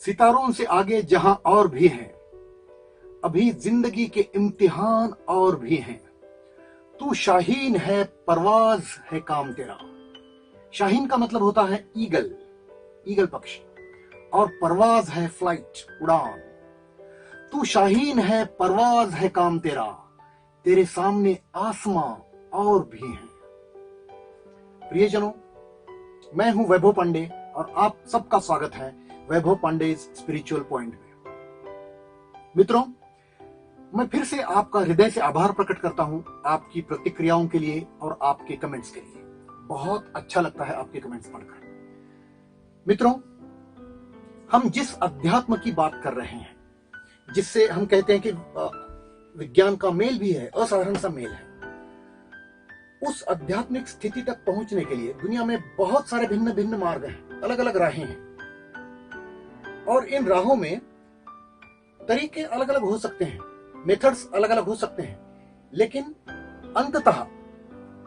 सितारों से आगे जहां और भी हैं, अभी जिंदगी के इम्तिहान और भी हैं। तू शाहीन है, परवाज है काम तेरा। शाहीन का मतलब होता है ईगल, ईगल पक्षी, और परवाज है फ्लाइट, उड़ान। तू शाहीन है, परवाज है काम तेरा, तेरे सामने आसमां और भी हैं। प्रियजनों, मैं हूं वैभव पांडे और आप सबका स्वागत है वैभव पांडे स्पिरिचुअल पॉइंट में। मित्रों, मैं फिर से आपका हृदय से आभार प्रकट करता हूं आपकी प्रतिक्रियाओं के लिए और आपके कमेंट्स के लिए। बहुत अच्छा लगता है आपके कमेंट्स पढ़कर। मित्रों, हम जिस अध्यात्म की बात कर रहे हैं, जिससे हम कहते हैं कि विज्ञान का मेल भी है, असाधारण सा मेल है, उस आध्यात्मिक स्थिति तक पहुंचने के लिए दुनिया में बहुत सारे भिन्न भिन्न मार्ग हैं, अलग अलग राहें हैं, और इन राहों में तरीके अलग अलग हो सकते हैं, मेथड्स अलग अलग हो सकते हैं, लेकिन अंततः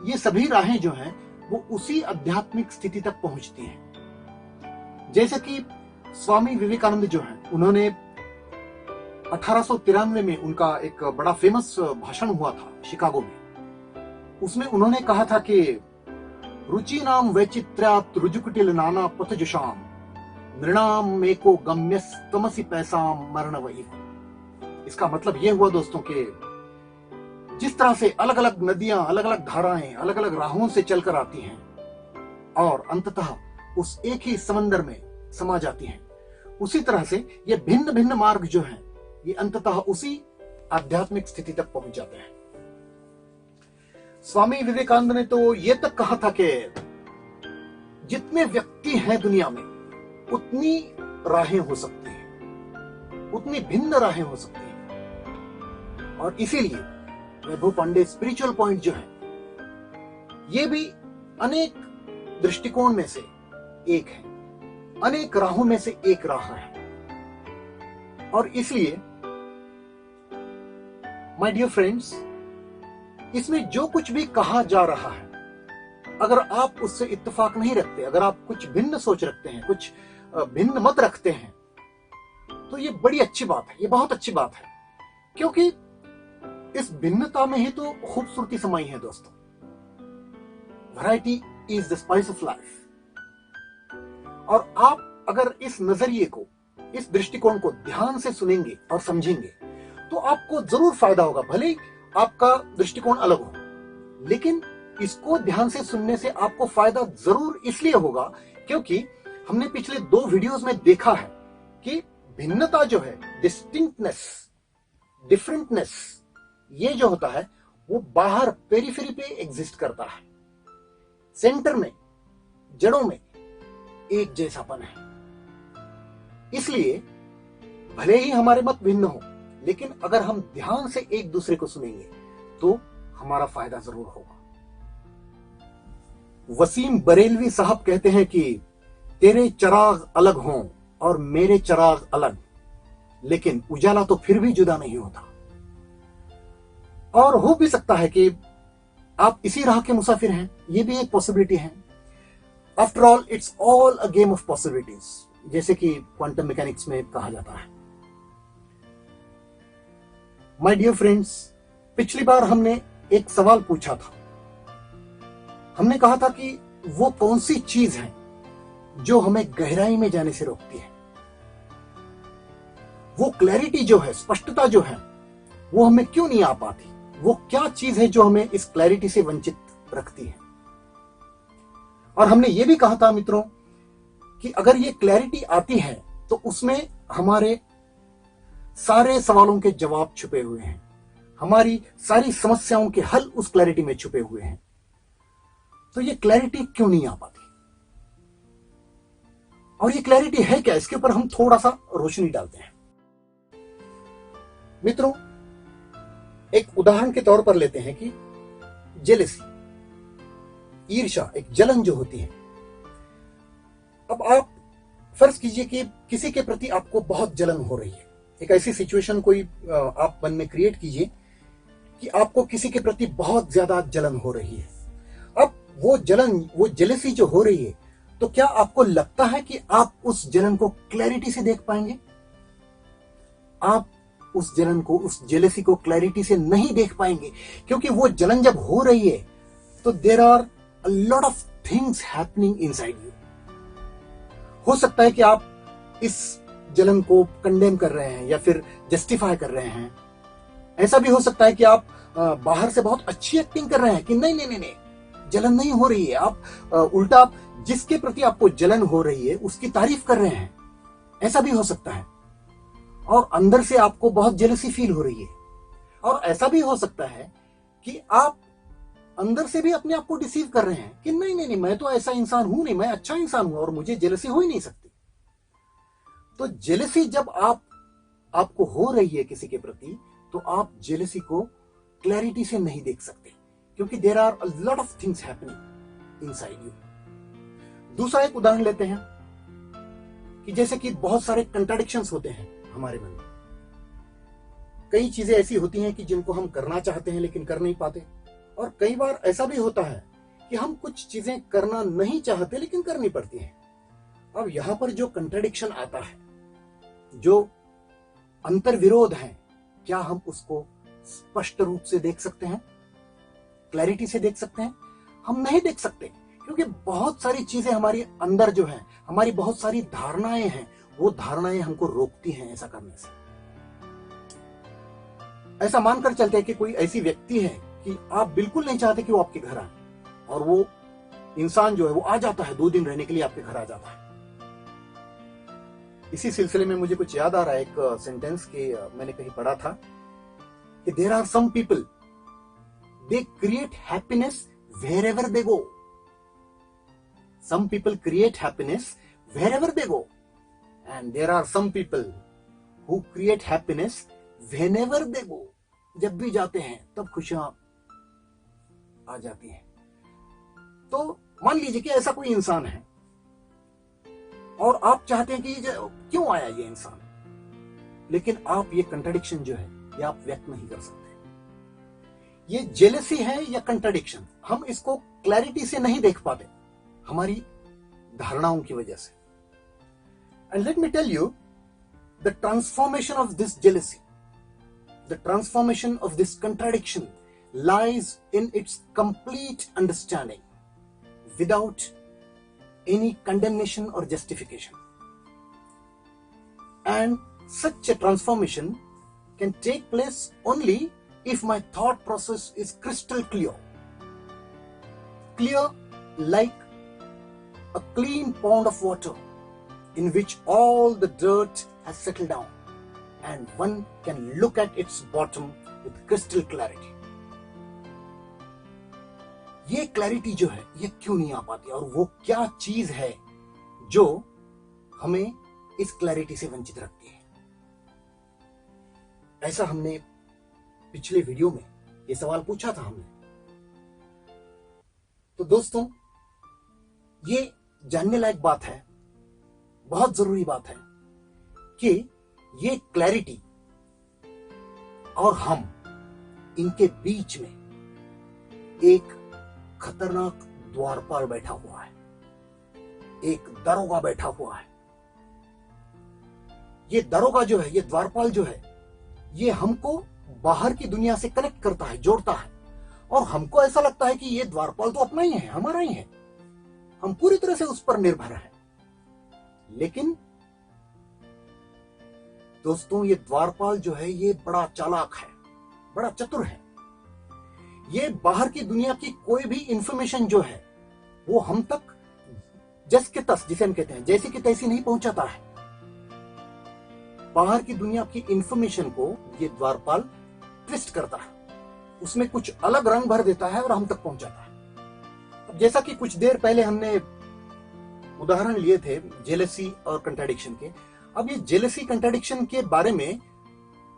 ये सभी राहें जो हैं वो उसी आध्यात्मिक स्थिति तक पहुंचती हैं। जैसे कि स्वामी विवेकानंद जो हैं, उन्होंने 1893 में उनका एक बड़ा फेमस भाषण हुआ था शिकागो में। उसमें उन्होंने कहा था कि रुचि नाम वैचित्र्यात् रुजुकुटिल नाना पथजुषाम नृणाम मेको गम्यस तमसि पैसाम मरण वही। इसका मतलब यह हुआ दोस्तों कि जिस तरह से अलग अलग नदियां, अलग अलग धाराएं, अलग अलग राहों से चलकर आती हैं और अंततः उस एक ही समंदर में समा जाती हैं, उसी तरह से ये भिन्न भिन्न मार्ग जो हैं ये अंततः उसी आध्यात्मिक स्थिति तक पहुंच जाते हैं। स्वामी विवेकानंद ने तो ये तक कहा था कि जितने व्यक्ति हैं दुनिया में उतनी राहें हो सकती हैं, उतनी भिन्न राहें हो सकती हैं, और इसीलिए वैभव पांडे स्पिरिचुअल पॉइंट जो है ये भी अनेक दृष्टिकोण में से एक है, अनेक राहों में से एक राह है। और इसलिए माय डियर फ्रेंड्स, इसमें जो कुछ भी कहा जा रहा है, अगर आप उससे इत्तेफाक नहीं रखते, अगर आप कुछ भिन्न सोच रखते हैं, कुछ भिन्न मत रखते हैं, तो ये बड़ी अच्छी बात है, ये बहुत अच्छी बात है, क्योंकि इस भिन्नता में ही तो खूबसूरती समाई है दोस्तों। Variety is the spice of life. और आप अगर इस नजरिए को, इस दृष्टिकोण को ध्यान से सुनेंगे और समझेंगे तो आपको जरूर फायदा होगा। भले ही आपका दृष्टिकोण अलग हो, लेकिन इसको ध्यान से सुनने से आपको फायदा जरूर इसलिए होगा क्योंकि हमने पिछले 2 वीडियोस में देखा है कि भिन्नता जो है, डिस्टिंक्टनेस, डिफरेंटनेस, ये जो होता है वो बाहर पेरिफेरी पे एग्जिस्ट करता है। सेंटर में, जड़ों में एक जैसापन है। इसलिए भले ही हमारे मत भिन्न हो, लेकिन अगर हम ध्यान से एक दूसरे को सुनेंगे तो हमारा फायदा जरूर होगा। वसीम बरेलवी साहब कहते हैं कि तेरे चराग अलग हों और मेरे चराग अलग, लेकिन उजाला तो फिर भी जुदा नहीं होता। और हो भी सकता है कि आप इसी राह के मुसाफिर हैं, ये भी एक पॉसिबिलिटी है। After all it's all a game of possibilities, जैसे कि क्वांटम मैकेनिक्स में कहा जाता है। माय डियर फ्रेंड्स, पिछली बार हमने एक सवाल पूछा था। हमने कहा था कि वो कौन सी चीज है जो हमें गहराई में जाने से रोकती है। वो क्लैरिटी जो है, स्पष्टता जो है, वो हमें क्यों नहीं आ पाती? वो क्या चीज है जो हमें इस क्लैरिटी से वंचित रखती है? और हमने ये भी कहा था मित्रों कि अगर ये क्लैरिटी आती है तो उसमें हमारे सारे सवालों के जवाब छुपे हुए हैं, हमारी सारी समस्याओं के हल उस क्लैरिटी में छुपे हुए हैं। तो ये क्लैरिटी क्यों नहीं आ पाती, और ये क्लैरिटी है क्या, इसके ऊपर हम थोड़ा सा रोशनी डालते हैं। मित्रों, एक उदाहरण के तौर पर लेते हैं कि जेलसी, ईर्ष्या, एक जलन जो होती है। अब आप फर्ज कीजिए कि किसी के प्रति आपको बहुत जलन हो रही है। एक ऐसी सिचुएशन कोई आप मन में क्रिएट कीजिए कि आपको किसी के प्रति बहुत ज्यादा जलन हो रही है। अब वो जलन, वो जेलसी जो हो रही है, तो क्या आपको लगता है कि आप उस जलन को क्लैरिटी से देख पाएंगे? आप उस जलन को, उस जेलसी को क्लैरिटी से नहीं देख पाएंगे, क्योंकि वो जलन जब हो रही है तो there are a lot of things happening inside you. हो सकता है कि आप इस जलन को कंडेम कर रहे हैं या फिर जस्टिफाई कर रहे हैं। ऐसा भी हो सकता है कि आप बाहर से बहुत अच्छी एक्टिंग कर रहे हैं कि नहीं नहीं नहीं नहीं, जलन नहीं हो रही है। आप उल्टा जिसके प्रति आपको जलन हो रही है उसकी तारीफ कर रहे हैं। ऐसा भी हो सकता है। और अंदर से आपको बहुत जेलसी फील हो रही है। और ऐसा भी हो सकता है कि आप अंदर से भी अपने आप को डिसीव कर रहे हैं कि नहीं नहीं नहीं, मैं तो ऐसा इंसान हूं नहीं, मैं अच्छा इंसान हूं और मुझे जेलसी हो ही नहीं सकती। तो जेलसी जब आपको हो रही है किसी के प्रति, तो आप जेलसी को क्लैरिटी से नहीं देख सकते, क्योंकि there are a lot of things happening inside you. दूसरा एक उदाहरण लेते हैं कि जैसे कि बहुत सारे कंट्राडिक्शंस होते हैं हमारे मन में। कई चीजें ऐसी होती हैं कि जिनको हम करना चाहते हैं लेकिन कर नहीं पाते, और कई बार ऐसा भी होता है कि हम कुछ चीजें करना नहीं चाहते लेकिन करनी पड़ती हैं। अब यहां पर जो कंट्राडिक्शन आता है, जो अंतर विरोध है, क्या हम उसको स्पष्ट रूप से देख सकते हैं, क्लैरिटी से देख सकते हैं? हम नहीं देख सकते, क्योंकि बहुत सारी चीजें हमारी अंदर जो है, हमारी बहुत सारी धारणाएं हैं, वो धारणाएं हमको रोकती हैं ऐसा करने से। ऐसा मानकर चलते हैं कि कोई ऐसी व्यक्ति है कि आप बिल्कुल नहीं चाहते कि वो आपके घर आए, और वो इंसान जो है वो आ जाता है, 2 दिन रहने के लिए आपके घर आ जाता है। इसी सिलसिले में मुझे कुछ याद आ रहा है, एक सेंटेंस के मैंने कहीं पढ़ा था कि there are some people, they create happiness wherever they go. Some people create happiness wherever they go, and there are some people who create happiness whenever they go. जब भी जाते हैं तब खुशियां आ जाती हैं। तो मान लीजिए कि ऐसा कोई इंसान है और आप चाहते हैं कि क्यों आया ये इंसान, लेकिन आप ये कंट्राडिक्शन जो है ये आप व्यक्त नहीं कर सकते। ये जेलसी है या कंट्राडिक्शन, हम इसको क्लैरिटी से नहीं देख पाते हमारी धारणाओं की वजह से। And let me tell you, the transformation of this jealousy, the transformation of this contradiction lies in its complete understanding without any condemnation or justification. And such a transformation can take place only if my thought process is crystal clear. Clear like a clean pond of water in which all the dirt has settled down and one can look at its bottom with crystal clarity. ये clarity जो है ये क्यों नहीं आ पाती, और वो क्या चीज है जो हमें इस क्लैरिटी से वंचित रखती है? ऐसा हमने पिछले वीडियो में ये सवाल पूछा था हमने। तो दोस्तों, ये जानने लायक बात है, बहुत जरूरी बात है कि ये क्लैरिटी और हम, इनके बीच में एक खतरनाक द्वारपाल बैठा हुआ है, एक दरोगा बैठा हुआ है। ये दरोगा जो है, ये द्वारपाल जो है, ये हमको बाहर की दुनिया से कनेक्ट करता है, जोड़ता है, और हमको ऐसा लगता है कि ये द्वारपाल तो अपना ही है, हमारा ही है, हम पूरी तरह से उस पर निर्भर हैं। लेकिन दोस्तों, ये द्वारपाल जो है ये बड़ा चालाक है, बड़ा चतुर है। ये बाहर की दुनिया की कोई भी इंफॉर्मेशन जो है वो हम तक जस के तस, जिसे हम कहते हैं, जैसी की तैसी नहीं पहुंचाता है। बाहर की दुनिया की इंफॉर्मेशन को ये द्वारपाल ट्विस्ट करता है, उसमें कुछ अलग रंग भर देता है और हम तक पहुंचाता है। अब जैसा कि कुछ देर पहले हमने उदाहरण लिए थे जेलसी और कंट्राडिक्शन के, अब ये जेलसी कंट्राडिक्शन के बारे में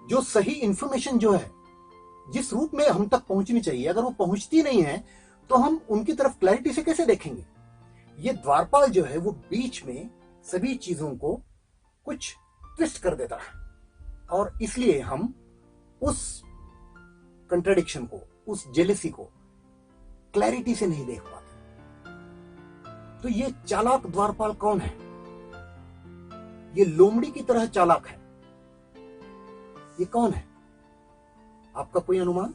जो सही इंफॉर्मेशन जो है, जिस रूप में हम तक पहुंचनी चाहिए, अगर वो पहुंचती नहीं है तो हम उनकी तरफ क्लैरिटी से कैसे देखेंगे? ये द्वारपाल जो है वो बीच में सभी चीजों को कुछ ट्विस्ट कर देता है, और इसलिए हम उस कंट्राडिक्शन को, उस जेलसी को क्लैरिटी से नहीं देख पाते। तो ये चालाक द्वारपाल कौन है? ये लोमड़ी की तरह चालाक है। ये कौन है? आपका कोई अनुमान?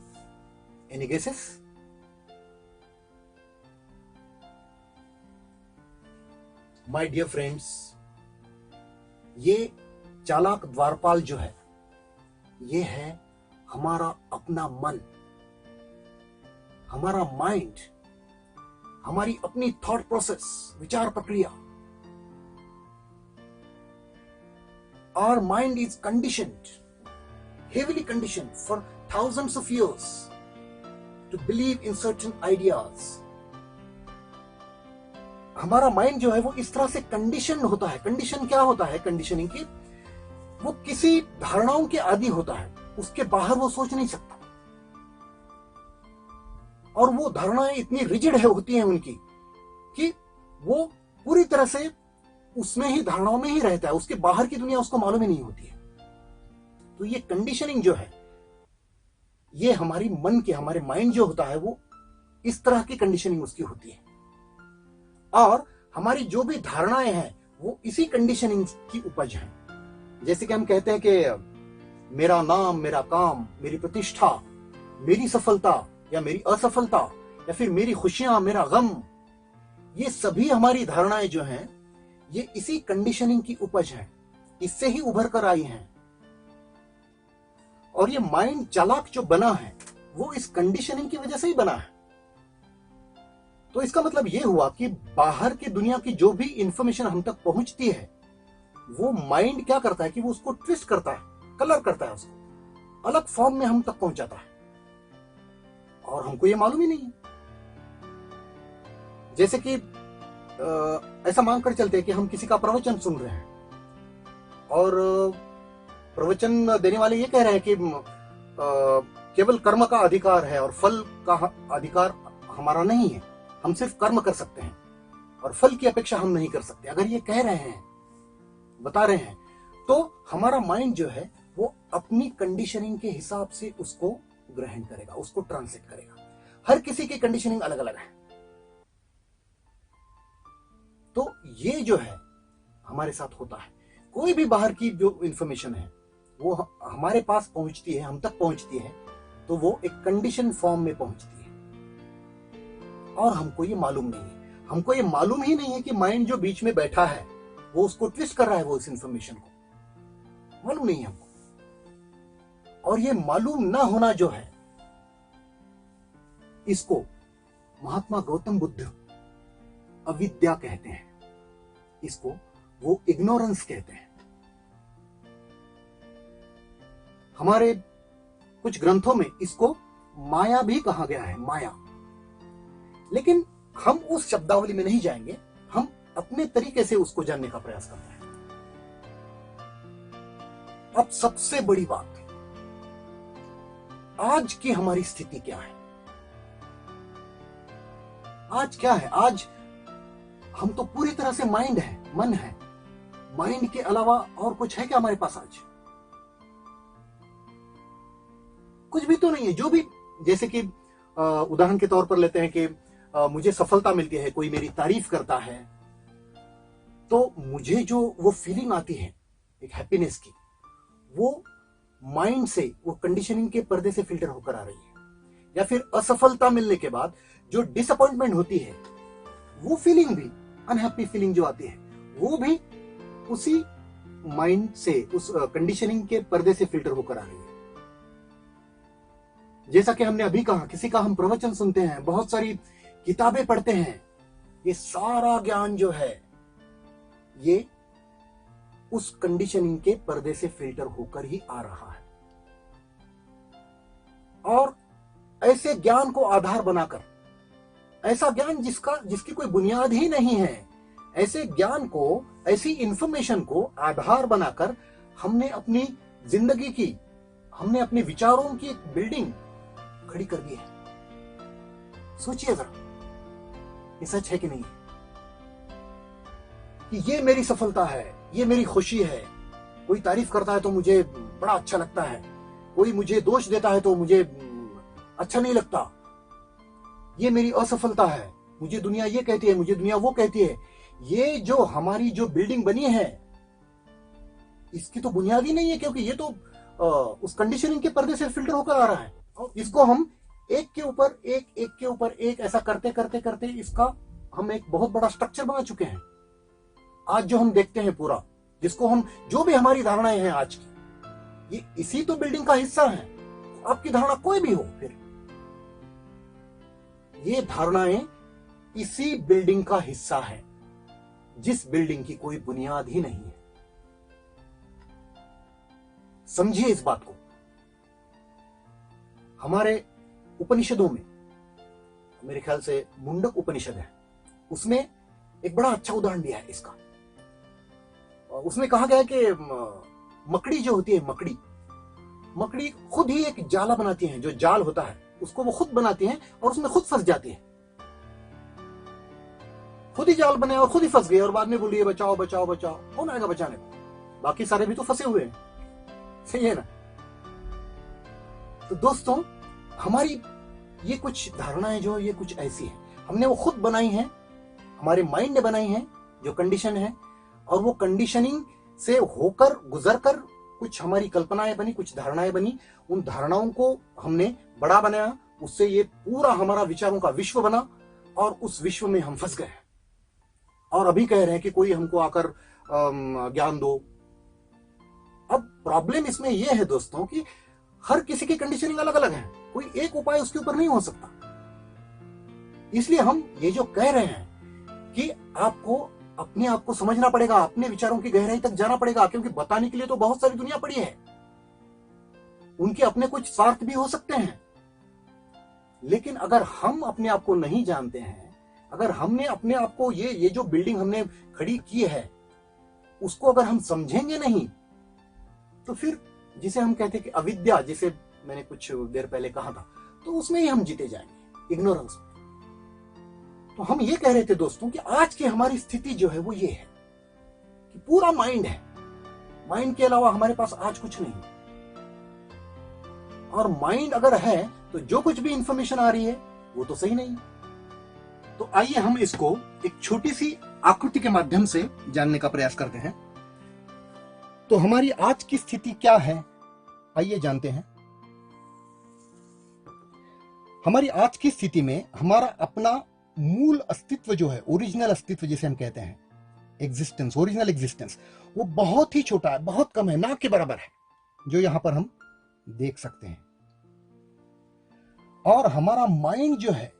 Any guesses? My dear friends, ये चालाक द्वारपाल जो है, ये है हमारा अपना मन, हमारा माइंड, हमारी अपनी थॉट प्रोसेस, विचार प्रक्रिया। Our mind is conditioned, heavily conditioned for thousands of years to believe in certain ideas. हमारा माइंड जो है वो इस तरह से कंडीशन होता है। कंडीशन क्या होता है? कंडीशनिंग की, वो किसी धारणाओं के आदी होता है, उसके बाहर वो सोच नहीं सकता। और वो धारणाएं इतनी रिजिड है होती हैं उनकी कि वो पूरी तरह से उसमें ही, धारणाओं में ही रहता है, उसके बाहर की दुनिया उसको मालूम ही नहीं होती है। तो ये कंडीशनिंग जो है, ये हमारी मन के, हमारे माइंड जो होता है वो इस तरह की कंडीशनिंग उसकी होती है। और हमारी जो भी धारणाएं हैं वो इसी कंडीशनिंग की उपज है। जैसे कि हम कहते हैं कि मेरा नाम, मेरा काम, मेरी प्रतिष्ठा, मेरी सफलता या मेरी असफलता, या फिर मेरी खुशियां, मेरा गम, ये सभी हमारी धारणाएं जो हैं ये इसी कंडीशनिंग की उपज है, इससे ही उभर कर आई हैं। और ये माइंड चालाक जो बना है वो इस कंडीशनिंग की वजह से ही बना है। तो इसका मतलब ये हुआ कि बाहर की दुनिया की जो भी इंफॉर्मेशन हम तक पहुंचती है वो माइंड क्या करता है कि वो उसको ट्विस्ट करता है, कलर करता है, उसको अलग फॉर्म में हम तक पहुंचाता है और हमको ये मालूम ही नहीं है। जैसे कि ऐसा मानकर चलते हैं कि हम किसी का प्रवचन सुन रहे हैं और प्रवचन देने वाले ये कह रहे हैं कि केवल कर्म का अधिकार है और फल का अधिकार हमारा नहीं है, हम सिर्फ कर्म कर सकते हैं और फल की अपेक्षा हम नहीं कर सकते। अगर ये कह रहे हैं, बता रहे हैं, तो हमारा माइंड जो है वो अपनी कंडीशनिंग के हिसाब से उसको ग्रहण करेगा, उसको ट्रांसलेट करेगा। हर किसी की कंडीशनिंग अलग अलग है। तो ये जो है हमारे साथ होता है। कोई भी बाहर की जो इंफॉर्मेशन है वो हमारे पास पहुंचती है, हम तक पहुंचती है, तो वो एक कंडीशन फॉर्म में पहुंचती है और हमको ये मालूम नहीं है। हमको ये मालूम ही नहीं है कि माइंड जो बीच में बैठा है वो उसको ट्विस्ट कर रहा है, वो इस इंफॉर्मेशन को मालूम नहीं है हमको। और ये मालूम ना होना जो है, इसको महात्मा गौतम बुद्ध अविद्या कहते हैं, इसको वो इग्नोरेंस कहते हैं। हमारे कुछ ग्रंथों में इसको माया भी कहा गया है, माया। लेकिन हम उस शब्दावली में नहीं जाएंगे, हम अपने तरीके से उसको जानने का प्रयास करते हैं। अब सबसे बड़ी बात, आज की हमारी स्थिति क्या है? आज क्या है? आज हम तो पूरी तरह से माइंड है, मन है। माइंड के अलावा और कुछ है क्या हमारे पास? आज कुछ भी तो नहीं है। जो भी, जैसे कि उदाहरण के तौर पर लेते हैं कि मुझे सफलता मिलती है, कोई मेरी तारीफ करता है, तो मुझे जो वो फीलिंग आती है एक हैप्पीनेस की, वो माइंड से, वो कंडीशनिंग के पर्दे से फिल्टर होकर आ रही है। या फिर असफलता मिलने के बाद जो डिसअपॉइंटमेंट होती है, वो फीलिंग भी, अनहैप्पी फीलिंग जो आती है, वो भी उसी माइंड से, उस कंडीशनिंग के पर्दे से फिल्टर होकर आ रही है। जैसा कि हमने अभी कहा, किसी का हम प्रवचन सुनते हैं, बहुत सारी किताबें पढ़ते हैं, ये सारा ज्ञान जो है ये उस कंडीशनिंग के पर्दे से फिल्टर होकर ही आ रहा है। और ऐसे ज्ञान को आधार बनाकर, ऐसा ज्ञान जिसकी कोई बुनियाद ही नहीं है, ऐसे ज्ञान को, ऐसी इंफॉर्मेशन को आधार बनाकर हमने अपनी जिंदगी की, हमने अपने विचारों की एक बिल्डिंग खड़ी कर दी है। सोचिए जरा, ये सच है कि नहीं है? कि ये मेरी सफलता है, ये मेरी खुशी है। कोई तारीफ करता है तो मुझे बड़ा अच्छा लगता है, कोई मुझे दोष देता है तो मुझे अच्छा नहीं लगता। ये मेरी असफलता है, मुझे दुनिया ये कहती है, मुझे दुनिया वो कहती है। ये जो हमारी जो बिल्डिंग बनी है इसकी तो बुनियाद ही नहीं है, क्योंकि ये तो उस कंडीशनिंग के पर्दे से फिल्टर होकर आ रहा है। और इसको हम एक के ऊपर एक ऐसा करते करते करते इसका हम एक बहुत बड़ा स्ट्रक्चर बना चुके हैं। आज जो हम देखते हैं पूरा, जिसको हम, जो भी हमारी धारणाएं हैं आज की, ये इसी तो बिल्डिंग का हिस्सा है। आपकी धारणा कोई भी हो, फिर ये धारणाएं इसी बिल्डिंग का हिस्सा है, जिस बिल्डिंग की कोई बुनियाद ही नहीं है। समझिए इस बात को। हमारे उपनिषदों में, मेरे ख्याल से मुंडक उपनिषद है, उसमें एक बड़ा अच्छा उदाहरण दिया है इसका। उसमें कहा गया है कि मकड़ी जो होती है, मकड़ी खुद ही एक जाला बनाती है। जो जाल होता है उसको वो खुद बनाती है और उसमें खुद फंस जाती है। खुद ही जाल बने और खुद ही फंस गई और बाद में बोलिए बचाओ बचाओ बचाओ। कौन आएगा बचाने को? बाकी सारे भी तो फंसे हुए हैं। सही है ना? तो दोस्तों, हमारी ये कुछ धारणाएं जो ये कुछ ऐसी है, हमने वो खुद बनाई हैं, हमारे माइंड ने बनाई हैं, जो कंडीशन है। और वो कंडीशनिंग से होकर गुजरकर कुछ हमारी कल्पनाएं बनी, कुछ धारणाएं बनी। उन धारणाओं को हमने बड़ा बनाया, उससे ये पूरा हमारा विचारों का विश्व बना और उस विश्व में हम फंस गए। और अभी कह रहे हैं कि कोई हमको आकर ज्ञान दो। अब प्रॉब्लम इसमें यह है दोस्तों कि हर किसी की कंडीशनिंग अलग अलग है, कोई एक उपाय उसके ऊपर नहीं हो सकता। इसलिए हम ये जो कह रहे हैं कि आपको अपने आप को समझना पड़ेगा, अपने विचारों की गहराई तक जाना पड़ेगा, क्योंकि बताने के लिए तो बहुत सारी दुनिया पड़ी है, उनके अपने कुछ स्वार्थ भी हो सकते हैं। लेकिन अगर हम अपने आप को नहीं जानते हैं, अगर हमने अपने आप को ये जो बिल्डिंग हमने खड़ी की है उसको अगर हम समझेंगे नहीं, तो फिर जिसे हम कहते हैं कि अविद्या, जिसे मैंने कुछ देर पहले कहा था, तो उसमें ही हम जीते जाएंगे, इग्नोरेंस में। तो हम ये कह रहे थे दोस्तों कि आज की हमारी स्थिति जो है वो ये है कि पूरा माइंड है, माइंड के अलावा हमारे पास आज कुछ नहीं। और माइंड अगर है तो जो कुछ भी इंफॉर्मेशन आ रही है वो तो सही नहीं। तो आइए हम इसको एक छोटी सी आकृति के माध्यम से जानने का प्रयास करते हैं। तो हमारी आज की स्थिति क्या है, आइए जानते हैं। हमारी आज की स्थिति में हमारा अपना मूल अस्तित्व जो है, ओरिजिनल अस्तित्व जिसे हम कहते हैं, एग्जिस्टेंस, ओरिजिनल एग्जिस्टेंस, वो बहुत ही छोटा है, बहुत कम है, ना के बराबर है, जो यहां पर हम देख सकते हैं। और हमारा माइंड जो है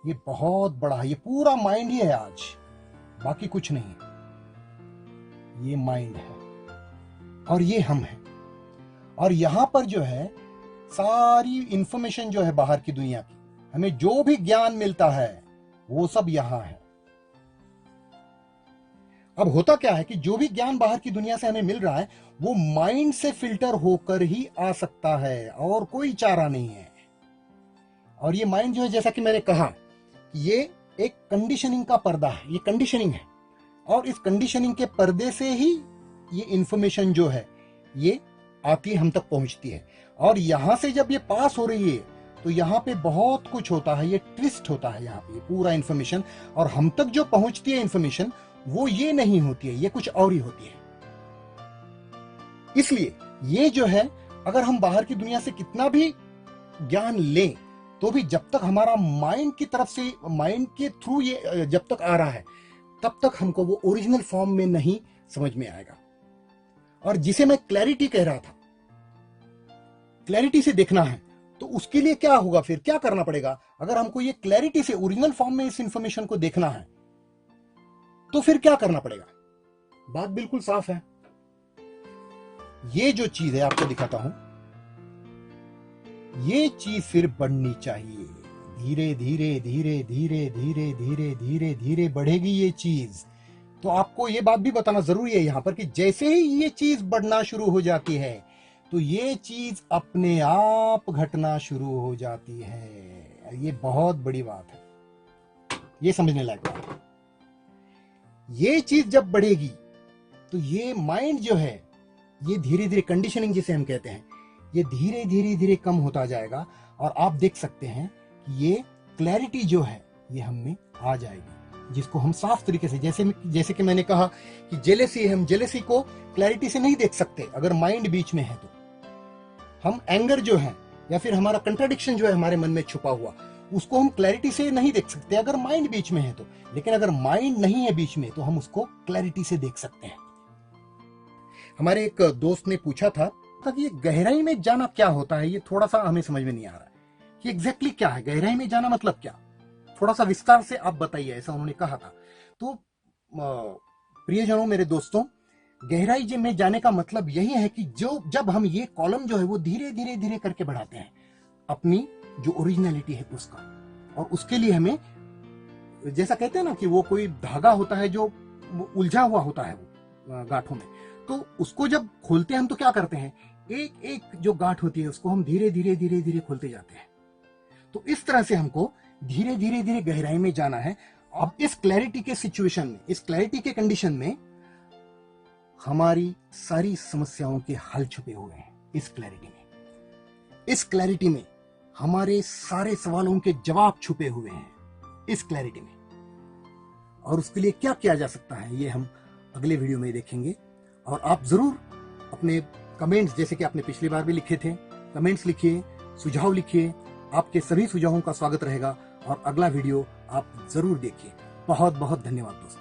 ये बहुत बड़ा है, ये पूरा माइंड ही है आज, बाकी कुछ नहीं है। ये माइंड है और ये हम हैं। और यहां पर जो है सारी इंफॉर्मेशन जो है बाहर की दुनिया की, हमें जो भी ज्ञान मिलता है वो सब यहां है। अब होता क्या है कि जो भी ज्ञान बाहर की दुनिया से हमें मिल रहा है वो माइंड से फिल्टर होकर ही आ सकता है, और कोई चारा नहीं है। और ये माइंड जो है, जैसा कि मैंने कहा, ये एक कंडीशनिंग का पर्दा है, ये कंडीशनिंग है। और इस कंडीशनिंग के पर्दे से ही ये इंफॉर्मेशन जो है ये आती है, हम तक पहुंचती है। और यहां से जब ये पास हो रही है तो यहाँ पे बहुत कुछ होता है, ये ट्विस्ट होता है यहाँ पे पूरा इंफॉर्मेशन, और हम तक जो पहुंचती है इंफॉर्मेशन वो ये नहीं होती है, ये कुछ और ही होती है। इसलिए ये जो है, अगर हम बाहर की दुनिया से कितना भी ज्ञान लें तो भी जब तक हमारा माइंड की तरफ से, माइंड के थ्रू ये जब तक आ रहा है, तब तक हमको वो ओरिजिनल फॉर्म में नहीं समझ में आएगा। और जिसे मैं क्लैरिटी कह रहा था, क्लैरिटी से देखना है, तो उसके लिए क्या होगा, फिर क्या करना पड़ेगा? अगर हमको ये क्लैरिटी से ओरिजिनल फॉर्म में इस इंफॉर्मेशन को देखना है तो फिर क्या करना पड़ेगा? बात बिल्कुल साफ है। ये जो चीज है, आपको दिखाता हूं, ये चीज फिर बढ़नी चाहिए। धीरे धीरे धीरे धीरे धीरे धीरे धीरे धीरे बढ़ेगी ये चीज। तो आपको ये बात भी बताना जरूरी है यहां पर कि जैसे ही ये चीज बढ़ना शुरू हो जाती है तो ये चीज अपने आप घटना शुरू हो जाती है। ये बहुत बड़ी बात है, ये समझने लायक बात है। ये चीज जब बढ़ेगी तो ये माइंड जो है ये धीरे धीरे, कंडीशनिंग जिसे हम कहते हैं, ये धीरे धीरे धीरे कम होता जाएगा। और आप देख सकते हैं कि ये क्लैरिटी जो है ये हम में आ जाएगी, जिसको हम साफ तरीके से, जैसे कि मैंने कहा कि जेलेसी है, हम जेलेसी को क्लैरिटी से नहीं देख सकते अगर माइंड बीच में है तो। हम एंगर जो है या फिर हमारा कंट्राडिक्शन जो है हमारे मन में छुपा हुआ, उसको हम क्लैरिटी से नहीं देख सकते अगर माइंड बीच में है तो। लेकिन अगर माइंड नहीं है बीच में तो हम उसको क्लैरिटी से देख सकते हैं। हमारे एक दोस्त ने पूछा था कि ये गहराई में जाना क्या होता है, ये थोड़ा सा हमें समझ में नहीं आ रहा है कि एग्जैक्टली क्या है गहराई में जाना, मतलब क्या, थोड़ा सा विस्तार से आप बताइए, ऐसा उन्होंने कहा था। तो प्रियजनों, मेरे दोस्तों, गहराई में जाने का मतलब यही है कि जब हम ये कॉलम जो है वो धीरे धीरे धीरे करके बढ़ाते हैं अपनी जो ओरिजिनलिटी है उसका, और उसके लिए हमें, जैसा कहते हैं ना कि वो कोई धागा होता है जो उलझा हुआ होता है वो गांठों में, तो उसको जब खोलते हैं हम तो क्या करते हैं, एक एक जो गांठ होती है उसको हम धीरे धीरे धीरे धीरे खोलते जाते हैं। तो इस तरह से हमको धीरे धीरे धीरे गहराई में जाना है। अब इस क्लैरिटी के सिचुएशन में, इस क्लैरिटी के कंडीशन में हमारी सारी समस्याओं के हल छुपे हुए हैं इस क्लैरिटी में। इस क्लैरिटी में हमारे सारे सवालों के जवाब छुपे हुए हैं इस क्लैरिटी में। और उसके लिए क्या किया जा सकता है ये हम अगले वीडियो में देखेंगे। और आप जरूर अपने कमेंट्स, जैसे कि आपने पिछली बार भी लिखे थे, कमेंट्स लिखिए, सुझाव लिखिए। आपके सभी सुझावों का स्वागत रहेगा और अगला वीडियो आप जरूर देखिए। बहुत बहुत धन्यवाद दोस्तों।